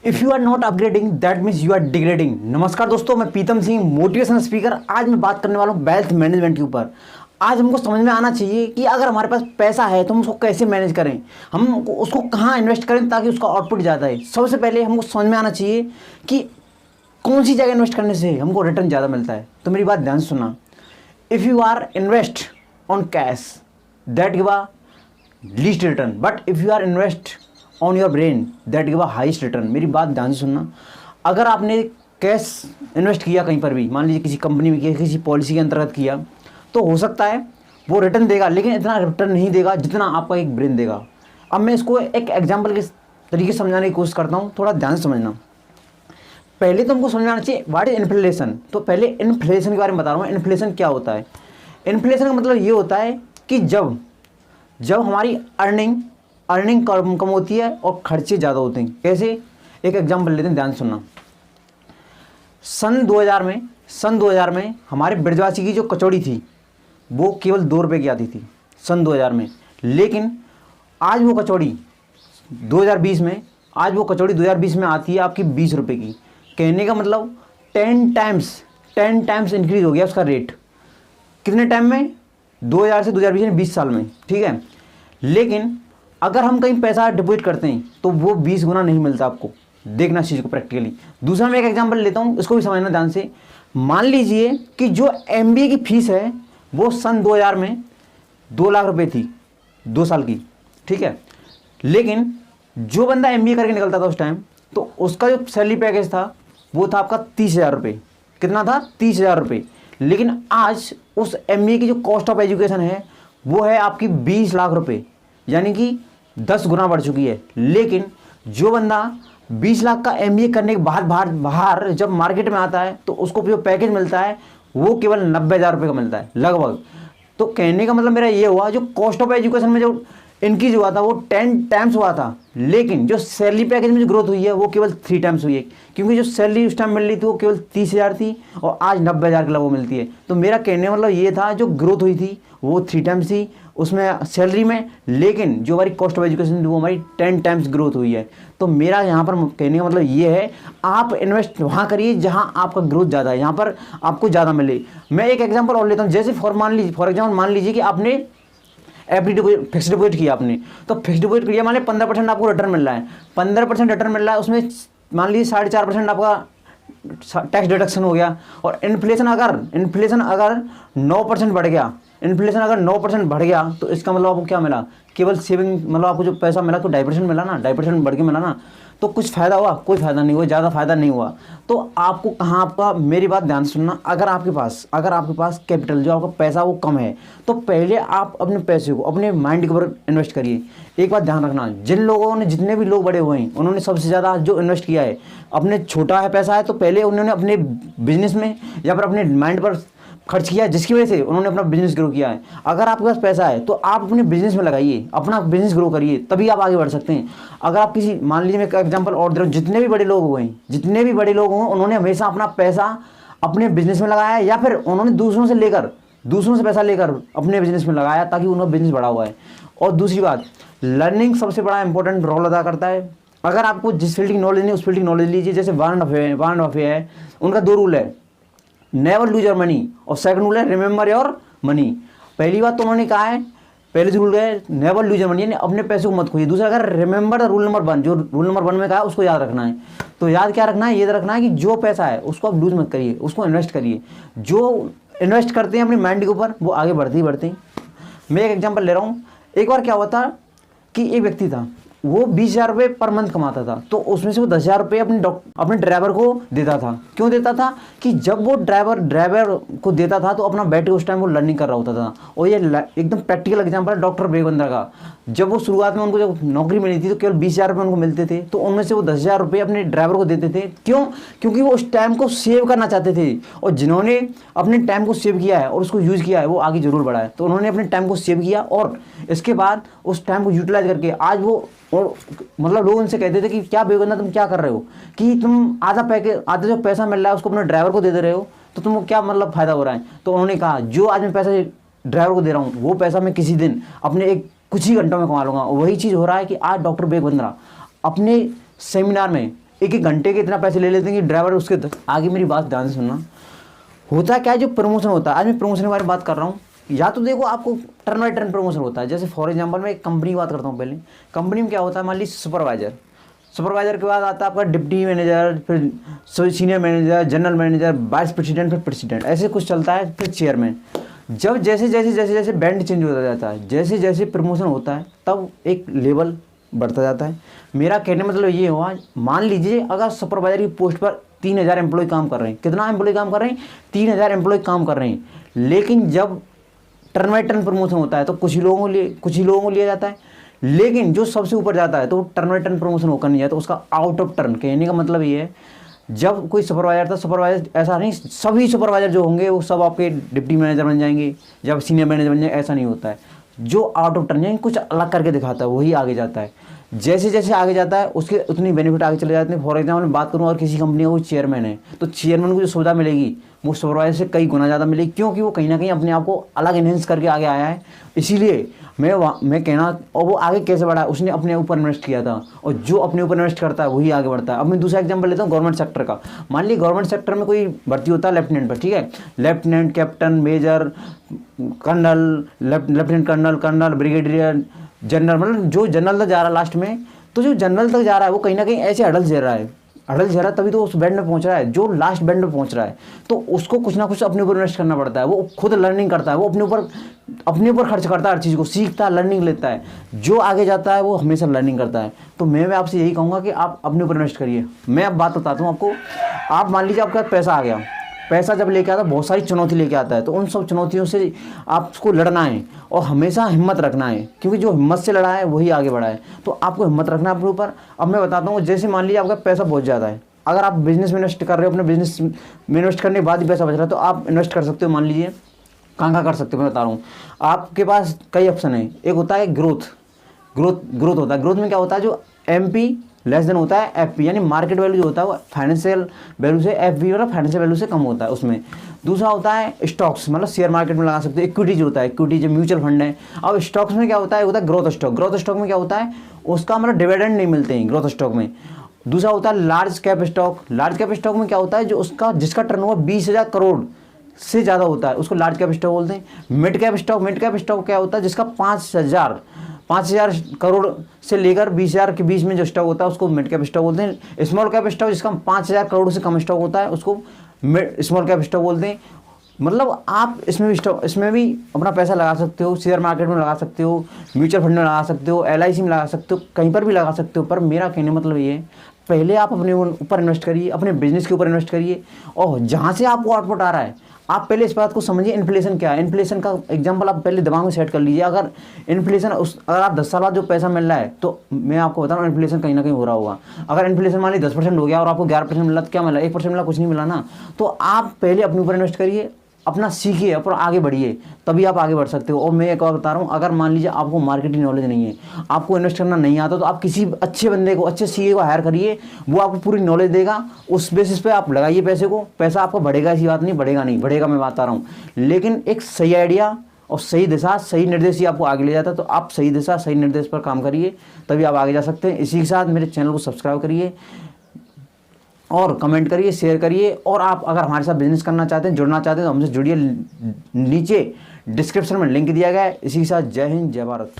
If you are not upgrading that means you are degrading. नमस्कार दोस्तों, मैं Pritam Singh, motivational speaker. आज मैं बात करने वाला हूँ वेल्थ मैनेजमेंट के ऊपर। आज हमको समझ में आना चाहिए कि अगर हमारे पास पैसा है तो हम उसको कैसे मैनेज करें, हम उसको कहाँ इन्वेस्ट करें ताकि उसका आउटपुट ज़्यादा है। सबसे पहले हमको समझ में आना चाहिए कि कौन सी जगह इन्वेस्ट करने से हमको रिटर्न ज़्यादा मिलता है। तो मेरी बात ध्यान से सुनना। If you are invest on cash that give a least return, but if you are invest on your brain that give a highest return. मेरी बात ध्यान से सुनना। अगर आपने कैश इन्वेस्ट किया कहीं पर भी, मान लीजिए किसी कंपनी में किया, किसी पॉलिसी के अंतर्गत किया, तो हो सकता है वो रिटर्न देगा, लेकिन इतना रिटर्न नहीं देगा जितना आपका एक ब्रेन देगा। अब मैं इसको एक एग्जाम्पल के तरीके से समझाने की कोशिश करता हूँ, थोड़ा ध्यान से समझना। पहले तो हमको समझना चाहिए व्हाट इज इन्फ्लेशन। तो पहले इन्फ्लेशन के बारे में बता रहा हूँ। इन्फ्लेशन क्या होता है? इन्फ्लेशन का मतलब ये होता है कि जब हमारी अर्निंग कम होती है और खर्चे ज़्यादा होते हैं। कैसे? एक एग्जांपल लेते हैं, ध्यान सुनना। सन 2000 में हमारे ब्रजवासी की जो कचौड़ी थी वो केवल 2 रुपये की आती थी सन 2000 में। लेकिन आज वो कचौड़ी 2020 में आती है आपकी 20 रुपये की। कहने का मतलब 10 टाइम्स इंक्रीज हो गया उसका रेट। कितने टाइम में? 2000 से 2020 में 20 साल में, ठीक है। लेकिन अगर हम कहीं पैसा डिपॉजिट करते हैं तो वो 20 गुना नहीं मिलता आपको। देखना इस चीज़ को प्रैक्टिकली। दूसरा मैं एक एग्जांपल लेता हूँ, इसको भी समझना ध्यान से। मान लीजिए कि जो एमबीए की फीस है वो सन 2000 में 2 लाख रुपए थी, 2 साल की, ठीक है। लेकिन जो बंदा एमबीए करके निकलता था उस टाइम, तो उसका जो सैलरी पैकेज था वो था आपका 30,000 रुपये। कितना था? 30,000 रुपये। लेकिन आज उस एमबीए की जो कॉस्ट ऑफ एजुकेशन है वो है आपकी 20 लाख रुपये, यानी कि 10 गुना बढ़ चुकी है। लेकिन जो बंदा 20 लाख का एमबीए करने के बाद बाहर जब मार्केट में आता है तो उसको जो पैकेज मिलता है वो केवल 90,000 रुपये का मिलता है लगभग। तो कहने का मतलब मेरा ये हुआ, जो कॉस्ट ऑफ एजुकेशन में जो इंक्रीज हुआ था वो 10 टाइम्स हुआ था, लेकिन जो सैलरी पैकेज में जो ग्रोथ हुई है वो केवल 3 टाइम्स हुई है। क्योंकि जो सैलरी उस टाइम मिल रही थी वो केवल 30,000 थी और आज 90,000 के लगभग मिलती है। तो मेरा कहने का मतलब ये था, जो ग्रोथ हुई थी वो 3 टाइम्स थी उसमें सैलरी में, लेकिन जो हमारी कॉस्ट ऑफ एजुकेशन थी वो हमारी 10 टाइम्स ग्रोथ हुई है। तो मेरा यहाँ पर कहने का मतलब ये है, आप इन्वेस्ट वहाँ करिए जहाँ आपका ग्रोथ ज़्यादा है, यहाँ पर आपको ज़्यादा मिले। मैं एक एग्जांपल और लेता हूँ। जैसे फॉर एग्जाम्पल मान लीजिए कि आपने एफडी डिपॉजिट, फिक्स डिपॉजिट किया आपने, तो फिक्स डिपॉजिट किया, मान लीजिए 15% आपको रिटर्न मिल रहा है। 15% रिटर्न मिल रहा है, उसमें मान लीजिए 4.5% आपका टैक्स डिडक्शन हो गया। और इन्फ्लेशन अगर 9% बढ़ गया, तो इसका मतलब आपको क्या मिला? केवल सेविंग, मतलब आपको जो पैसा मिला तो 2.5% मिला ना, 2.5% बढ़ के मिला ना। तो कुछ फ़ायदा हुआ? कोई फ़ायदा नहीं हुआ, ज़्यादा फ़ायदा नहीं हुआ। तो आपको कहाँ, आपका मेरी बात ध्यान से सुनना। अगर आपके पास कैपिटल, जो आपका पैसा वो कम है, तो पहले आप अपने पैसे को, अपने माइंड के ऊपर इन्वेस्ट करिए। एक बात ध्यान रखना, जितने भी लोग बड़े हुए हैं उन्होंने सबसे ज़्यादा जो इन्वेस्ट किया है, अपने छोटा है पैसा है तो पहले उन्होंने अपने बिजनेस में या फिर अपने माइंड पर खर्च किया, जिसकी वजह से उन्होंने अपना बिजनेस ग्रो किया है। अगर आपके पास पैसा है तो आप अपने बिजनेस में लगाइए, अपना बिजनेस ग्रो करिए, तभी आप आगे बढ़ सकते हैं। अगर आप किसी, मान लीजिए मैं एक एग्जांपल और दे रहा हूँ, जितने भी बड़े लोग हुए उन्होंने हमेशा अपना पैसा अपने बिजनेस में लगाया है, या फिर उन्होंने दूसरों से पैसा लेकर अपने बिजनेस में लगाया, ताकि उनका बिजनेस बड़ा हुआ है। और दूसरी बात, लर्निंग सबसे बड़ा इंपॉर्टेंट रोल अदा करता है। अगर आपको जिस फील्ड की नॉलेज नहीं उस फील्ड की नॉलेज लीजिए। जैसे वारेन बफेट है, उनका 2 रूल है, नेवर लूज योर मनी, और सेकंड रूल है रिमेंबर योर मनी। पहली बात तो उन्होंने कहा है, पहले रूल है नेवर लूज योर मनी, यानी अपने पैसे को मत खोइए। दूसरा, अगर रिमेंबर रूल नंबर 1, जो रूल नंबर 1 में कहा है उसको याद रखना है। तो याद क्या रखना है? ये रखना है कि जो पैसा है उसको आप लूज मत करिए, उसको इन्वेस्ट करिए। जो इन्वेस्ट करते हैं अपनी माइंड के ऊपर वो आगे बढ़ते ही। मैं एक एग्जाम्पल ले रहा हूँ। एक बार क्या हुआ था कि एक व्यक्ति था, वो 20,000 रुपये पर मंथ कमाता था, तो उसमें से वो 10,000 रुपये अपने ड्राइवर को देता था। क्यों देता था? कि जब वो ड्राइवर को देता था तो अपना बैठ के उस टाइम वो लर्निंग कर रहा होता था। और ये एकदम प्रैक्टिकल एग्जांपल है डॉक्टर बेगबंदर का। जब वो शुरुआत में उनको जब नौकरी मिली थी तो केवल 20,000 रुपये उनको मिलते थे, तो उनमें से वो 10,000 रुपये अपने ड्राइवर को देते थे। क्यों? क्योंकि वो उस टाइम को सेव करना चाहते थे, और जिन्होंने अपने टाइम को सेव किया है और उसको यूज़ किया है वो आगे जरूर बढ़ा है। तो उन्होंने अपने टाइम को सेव किया और इसके बाद उस टाइम को यूटिलाइज करके आज वो, और मतलब लोग उनसे कहते थे कि क्या बेगबंदा तुम क्या कर रहे हो, कि तुम आधा जो पैसा मिल रहा है उसको अपने ड्राइवर को दे रहे हो, तो तुमको क्या मतलब फ़ायदा हो रहा है। तो उन्होंने कहा, जो आज मैं पैसा ड्राइवर को दे रहा हूँ वो पैसा मैं किसी दिन अपने कुछ ही घंटों में कमा लूँगा। वही चीज़ हो रहा है कि आज डॉक्टर बेगबंदरा अपने सेमिनार में एक एक घंटे के इतना पैसे ले लेते हैं कि ड्राइवर उसके आगे मेरी बात ध्यान से सुनना। होता है क्या है, जो प्रमोशन होता है, आज मैं प्रमोशन के बारे में बात कर रहा हूँ। या तो देखो आपको टर्न बाई टर्न प्रमोशन होता है। जैसे फॉर एग्जांपल मैं एक कंपनी की बात करता हूँ। पहले कंपनी में क्या होता है, मान लीजिए सुपरवाइजर, सुपरवाइजर के बाद आता है आपका डिप्टी मैनेजर, फिर senior manager, general manager, vice president, फिर प्रेसिडेंट, ऐसे कुछ चलता है, फिर चेयरमैन। जब जैसे जैसे जैसे जैसे बैंड चेंज होता जाता है, जैसे जैसे प्रमोशन होता है, तब एक लेवल बढ़ता जाता है। मेरा कहने मतलब ये हुआ, मान लीजिए अगर सुपरवाइजर की पोस्ट पर 3000 एम्प्लॉय काम कर रहे हैं। कितना एम्प्लॉय काम कर रहे हैं? 3000 एम्प्लॉय काम कर रहे हैं। लेकिन जब टर्न बाई टर्न प्रमोशन होता है तो कुछ ही लोगों को लिया जाता है। लेकिन जो सबसे ऊपर जाता है तो टर्न बाई टर्न प्रमोशन होकर नहीं जाता, तो उसका आउट ऑफ टर्न। कहने का मतलब ये है, जब कोई सुपरवाइजर था, सुपरवाइजर ऐसा नहीं सभी सुपरवाइजर जो होंगे वो सब आपके डिप्टी मैनेजर बन जाएंगे, जब सीनियर मैनेजर बन जाएंगे, ऐसा नहीं होता है। जो आउट ऑफ टर्न यानी कुछ अलग करके दिखाता है वही आगे जाता है। जैसे जैसे आगे जाता है उसके उतनी बेनिफिट आगे चले जाते हैं। फॉर एग्जाम्पल मैं बात करूँ, और किसी कंपनी का वो चेयरमैन है, तो चेयरमैन को जो सुविधा मिलेगी वो सुपरवाइजर से कई गुना ज़्यादा मिलेगी, क्योंकि वो कहीं ना कहीं अपने आप को अलग इन्हेंस करके आगे आया है। इसीलिए मैं कहना, और वो आगे कैसे बढ़ा, उसने अपने ऊपर इन्वेस्ट किया था, और जो अपने ऊपर इन्वेस्ट करता है वही आगे बढ़ता है। अब मैं दूसरा एग्जांपल लेता हूँ गवर्नमेंट सेक्टर का। मान लीजिए गवर्नमेंट सेक्टर में कोई भर्ती होता है लेफ्टिनेंट पर, ठीक है, lieutenant, captain, major, colonel, lieutenant colonel, brigadier, general, मतलब जो जनरल तक जा रहा है लास्ट में। तो जो जनरल तक जा रहा है वो कहीं ना कहीं ऐसे हडल झेल रहा है, तभी तो उस बैंड में पहुंच रहा है। जो लास्ट बैंड में पहुंच रहा है तो उसको कुछ ना कुछ अपने ऊपर इन्वेस्ट करना पड़ता है। वो खुद लर्निंग करता है, वो अपने ऊपर खर्च करता है, हर चीज़ को सीखता है, लर्निंग लेता है। जो आगे जाता है वो हमेशा लर्निंग करता है। तो मैं आपसे यही कहूँगा कि आप अपने ऊपर इन्वेस्ट करिए। मैं अब बात बताता हूँ आपको। आप मान लीजिए आपके पास पैसा आ गया, पैसा जब लेके आता है बहुत सारी चुनौती लेके आता है, तो उन सब चुनौतियों से आपको लड़ना है और हमेशा हिम्मत रखना है, क्योंकि जो हिम्मत से लड़ा है वही आगे बढ़ा है। तो आपको हिम्मत रखना है अपने ऊपर। अब मैं बताता हूँ, जैसे मान लीजिए आपका पैसा बहुत ज़्यादा है, अगर आप बिजनेस में इन्वेस्ट कर रहे हो, अपने बिजनेस में इन्वेस्ट करने के बाद ही पैसा बच रहा है, तो आप इन्वेस्ट कर सकते हो। मान लीजिए कहाँ कर सकते हो, मैं बता रहा हूँ। आपके पास कई ऑप्शन है। एक होता है ग्रोथ होता है। ग्रोथ में क्या होता है, जो MP लेस देन होता है FP, यानी मार्केट वैल्यू जो होता है वो फाइनेंशियल वैल्यू से, FP वाला फाइनेंशियल वैल्यू से कम होता है उसमें। दूसरा होता है स्टॉक्स, मतलब शेयर मार्केट में लगा सकते हो। इक्विटी जो होता है, इक्विटी जो म्यूचुअल फंड है। अब स्टॉक्स में क्या होता है ग्रोथ स्टॉक में क्या होता है, उसका मतलब डिविडेंड नहीं मिलते हैं ग्रोथ स्टॉक में। दूसरा होता है लार्ज कैप स्टॉक में क्या होता है, जो जिसका टर्नओवर 20,000 करोड़ से ज़्यादा होता है, उसको लार्ज कैप स्टॉक बोलते हैं। मिड कैप स्टॉक क्या होता है, जिसका 5,000 करोड़ से लेकर 20,000 के बीच में जो स्टॉक होता है उसको मिड कैप स्टॉक बोलते हैं। स्मॉल कैप स्टॉक, जिसका 5,000 करोड़ से कम स्टॉक होता है, उसको स्मॉल कैप स्टॉक बोलते हैं। मतलब आप इसमें भी अपना पैसा लगा सकते हो, शेयर मार्केट में लगा सकते हो, म्यूचुअल फंड में लगा सकते हो, LIC में लगा सकते हो, कहीं पर भी लगा सकते हो। पर मेरा कहने मतलब ये है, पहले आप अपने ऊपर इन्वेस्ट करिए, अपने बिजनेस के ऊपर इन्वेस्ट करिए, और जहाँ से आपको आउटपुट आ रहा है आप पहले इस बात को समझिए। इन्फ्लेशन क्या है, इन्फ्लेशन का एग्जांपल आप पहले दिमाग में सेट कर लीजिए। अगर आप 10 साल बाद जो पैसा मिल रहा है, तो मैं आपको बता रहा हूँ इन्फ्लेशन कहीं ना कहीं हो रहा होगा। अगर इन्फ्लेशन मान लीजिए 10% हो गया और आपको 11% मिला, तो क्या मिला, 1% मिला, कुछ नहीं मिला ना। तो आप पहले अपने ऊपर इन्वेस्ट करिए, अपना सीखिए और आगे बढ़िए, तभी आप आगे बढ़ सकते हो। और मैं एक और बता रहा हूँ, अगर मान लीजिए आपको मार्केटिंग नॉलेज नहीं है, आपको इन्वेस्ट करना नहीं आता, तो आप किसी अच्छे बंदे को, अच्छे CA को हायर करिए, वो आपको पूरी नॉलेज देगा। उस बेसिस पे आप लगाइए पैसे को, पैसा आपका बढ़ेगा, ऐसी बात नहीं बढ़ेगा मैं बता रहा हूँ। लेकिन एक सही आइडिया और सही दिशा, सही निर्देश ही आपको आगे ले जाता है। तो आप सही दिशा, सही निर्देश पर काम करिए, तभी आप आगे जा सकते हैं। इसी के साथ मेरे चैनल को सब्सक्राइब करिए और कमेंट करिए, शेयर करिए। और आप अगर हमारे साथ बिजनेस करना चाहते हैं, जुड़ना चाहते हैं, तो हमसे जुड़िए। नीचे डिस्क्रिप्शन में लिंक दिया गया है। इसी के साथ जय हिंद, जय भारत।